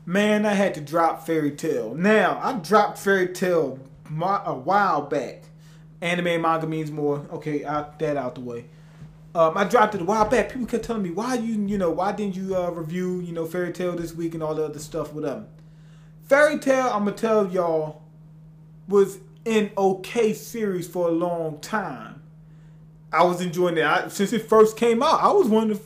Man, I had to drop Fairy Tail. Now, I dropped Fairy Tail a while back. Anime and manga means more. Okay, that out the way. I dropped it a while back. People kept telling me, why didn't you review, Fairy Tail this week and all the other stuff with them. Fairy Tail, I'm gonna tell y'all, was an okay series for a long time. I was enjoying it. Since it first came out, I was one of the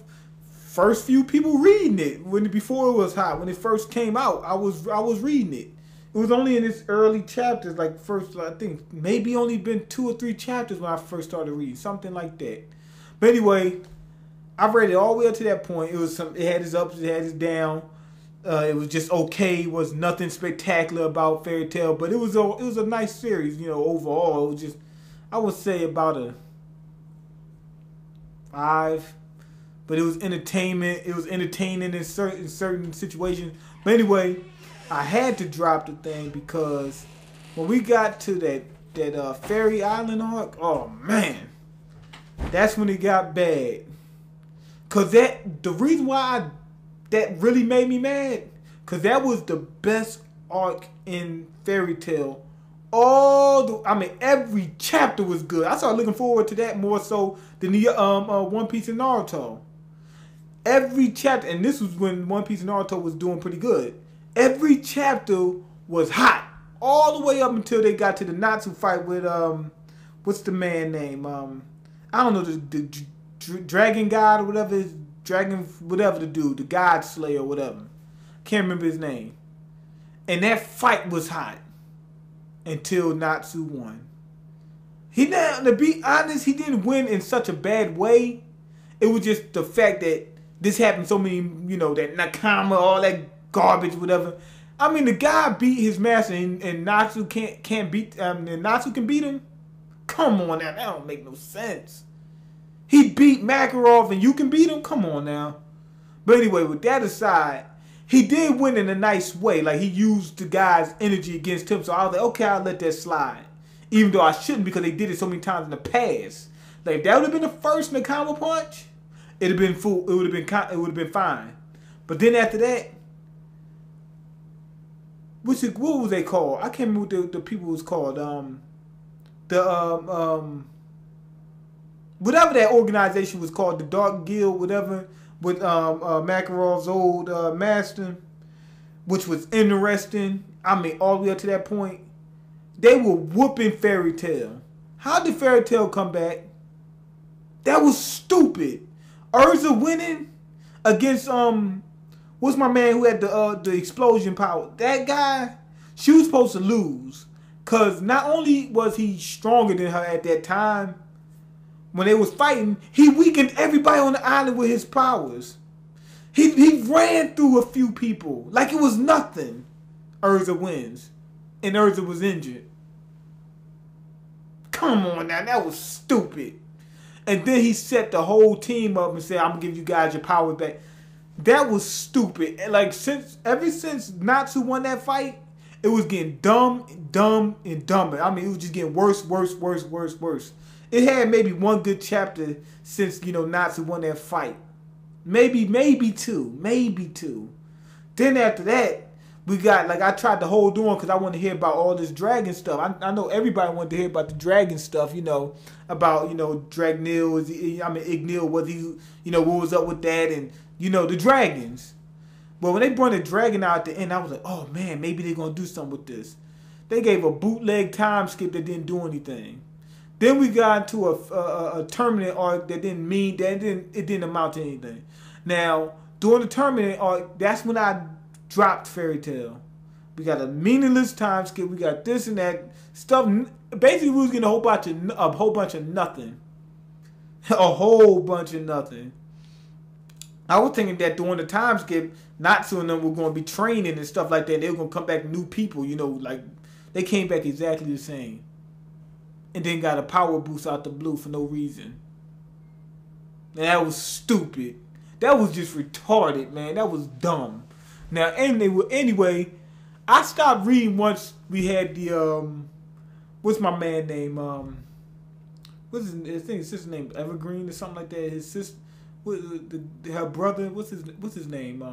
first few people reading it before it was hot. When it first came out, I was reading it. It was only in its early chapters, like first, I think maybe only been 2 or 3 chapters when I first started reading, something like that. But anyway, I've read it all the way up to that point. It had its ups, it had its downs. It was just okay. It was nothing spectacular about Fairy Tail, but it was a nice series, overall. It was just, I would say about a 5. But it was entertainment. It was entertaining in certain situations. But anyway, I had to drop the thing because when we got to that Fairy Island arc, oh man, that's when it got bad. Cause the reason why that really made me mad, cause that was the best arc in Fairy Tail. Every chapter was good. I started looking forward to that more so than the One Piece and Naruto. Every chapter, and this was when One Piece and Naruto was doing pretty good. Every chapter was hot, all the way up until they got to the Natsu fight with what's the man name? I don't know, the Dragon God or whatever, whatever the dude, the God Slayer or whatever. Can't remember his name. And that fight was hot until Natsu won. To be honest, he didn't win in such a bad way. It was just the fact that this happened so many, that Nakama, all that garbage, whatever. I mean, the guy beat his master, and Natsu can't beat. And Natsu can beat him. Come on now, that don't make no sense. He beat Makarov, and you can beat him. Come on now. But anyway, with that aside, he did win in a nice way. Like, he used the guy's energy against him. So I was like, okay, I'll let that slide. Even though I shouldn't, because they did it so many times in the past. Like, if that would have been the first Nakama punch, it would have been fine. But then after that, what was they called? I can't remember what the people was called. Whatever that organization was called, the Dark Guild, whatever, with Makarov's old master, which was interesting. I mean, all the way up to that point, they were whooping Fairy Tail. How did Fairy Tail come back? That was stupid. Urza winning against what's my man who had the explosion power? That guy, she was supposed to lose. Cause not only was he stronger than her at that time, when they was fighting, he weakened everybody on the island with his powers. He ran through a few people like it was nothing. Urza wins. And Urza was injured. Come on now, that was stupid. And then he set the whole team up and said, I'm gonna give you guys your power back. That was stupid. And like ever since Natsu won that fight, it was getting dumb, and dumber. I mean, it was just getting worse. It had maybe one good chapter since, Natsu won that fight. Maybe two. Then after that, we got, like, I tried to hold on because I wanted to hear about all this dragon stuff. I know everybody wanted to hear about the dragon stuff, about, Dragneel, Igneel, whether what was up with that, and, the dragons. But when they brought the dragon out at the end, I was like, oh man, maybe they're going to do something with this. They gave a bootleg time skip that didn't do anything. Then we got into a tournament arc that it didn't amount to anything. Now, during the tournament arc, that's when I dropped Fairy Tail. We got a meaningless time skip. We got this and that stuff. Basically, we was getting a whole bunch of nothing. A whole bunch of nothing. I was thinking that during the time skip, Natsu and them were going to be training and stuff like that. They were going to come back new people, like they came back exactly the same. And then got a power boost out the blue for no reason. And that was stupid. That was just retarded, man. That was dumb. Now, anyway, I stopped reading once we had the, what's my man name? What's his, I think his sister's name, Evergreen or something like that. His sister, her brother, what's his name?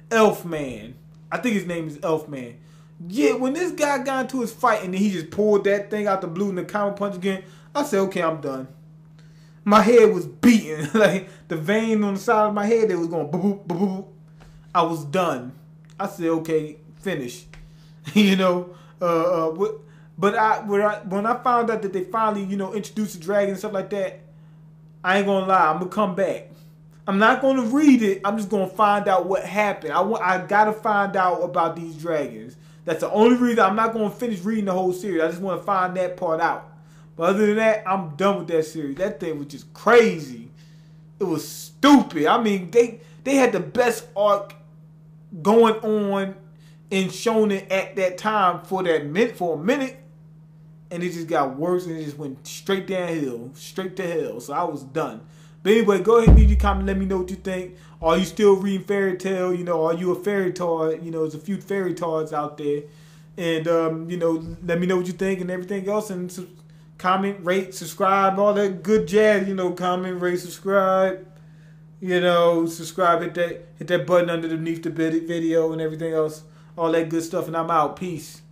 Elf Man. I think his name is Elfman. Yeah, when this guy got into his fight and then he just pulled that thing out the blue and the counter punch again, I said, okay, I'm done. My head was beating. Like, the vein on the side of my head, it was going boop, boop, boop, boop. I was done. I said, okay, finish. You know, when I found out that they finally, you know, introduced the dragon and stuff like that, I ain't gonna lie, I'm gonna come back. I'm not gonna read it. I'm just gonna find out what happened. I gotta find out about these dragons. That's the only reason. I'm not gonna finish reading the whole series. I just want to find that part out. But other than that, I'm done with that series. That thing was just crazy. It was stupid. I mean, they had the best arc going on in Shonen at that time for a minute, and it just got worse and it just went straight downhill, straight to hell. So I was done. But anyway, go ahead and leave your comment. Let me know what you think. Are you still reading Fairy Tail? You know, are you a fairy tard? You know, there's a few fairy tards out there. And, you know, let me know what you think and everything else. And comment, rate, subscribe, all that good jazz. You know, comment, rate, subscribe. You know, subscribe, hit that button underneath the video and everything else. All that good stuff. And I'm out. Peace.